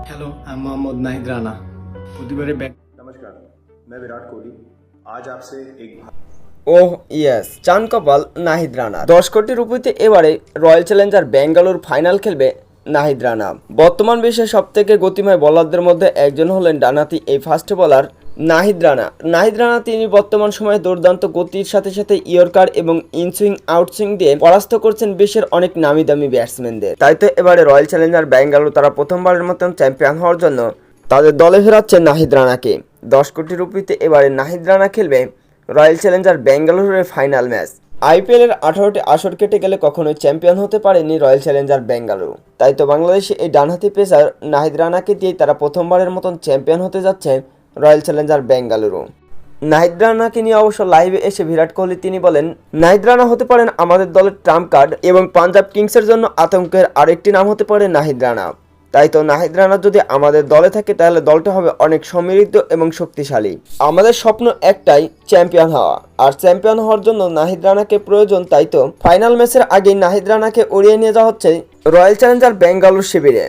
Hello I am Mohammad Nahid Rana প্রতিবারে back नमस्कार, मैं विराट कोहली। आज आपसे एक ওহ ইয়েস, চান কপাল নাহিদ রানা। 10 কোটি রুপিতে এবারে রয়্যাল চ্যালেঞ্জার ব্যাঙ্গালোর ফাইনাল খেলবে নাহিদ রানা। বর্তমান বিশ্বের সবথেকে গতিময় বোলারদের মধ্যে একজন হলেন ডানহাতি এই ফাস্ট বোলার নাহিদ রানা। তিনি বর্তমান সময়ে দুর্দান্ত গতির সাথে সাথে ইয়র্কার এবং ইনসুইং আউটসুইং দিয়ে পরাস্ত করছেন বিশ্বের অনেক নামি দামি ব্যাটসম্যানদের। তাই তো এবারে রয়্যাল চ্যালেঞ্জার ব্যাঙ্গালোর তারা প্রথমবারের মতন চ্যাম্পিয়ন হওয়ার জন্য তাদের দলে ফেরাচ্ছেন নাহিদ রানাকে। 10 কোটি রুপিতে এবারে নাহিদ রানা খেলবে রয়্যাল চ্যালেঞ্জার ব্যাঙ্গালোরের ফাইনাল ম্যাচ। আইপিএলের 18টি আসর কেটে গেলে কখনোই চ্যাম্পিয়ন হতে পারেনি রয়্যাল চ্যালেঞ্জার ব্যাঙ্গালোর। তাই তো বাংলাদেশে এই ডানহাতি পেসার নাহিদ রানাকে দিয়ে তারা প্রথমবারের মতন চ্যাম্পিয়ন হতে যাচ্ছে রয়্যাল চ্যালেঞ্জার বেঙ্গালুরু। নাহিদ রানাকে নিয়ে অবশ্য লাইভে এসে বিরাট কোহলি তিনি বলেন, নাহিদ রানা হতে পারেন আমাদের দলের ট্রাম্প কার্ড এবং পাঞ্জাব কিংসের জন্য আতঙ্কের আরেকটি নাম হতে পারে নাহিদ রানা। তাই তো নাহিদ রানা যদি আমাদের দলে থাকে তাহলে দলটা হবে অনেক সমৃদ্ধ এবং শক্তিশালী। আমাদের স্বপ্ন একটাই, চ্যাম্পিয়ন হওয়া, আর চ্যাম্পিয়ন হওয়ার জন্য নাহিদ রানাকে প্রয়োজন। তাই তো ফাইনাল ম্যাচের আগেই নাহিদ রানাকে উড়িয়ে নিয়ে যাওয়া হচ্ছে রয়্যাল চ্যালেঞ্জার বেঙ্গালুরু শিবিরে।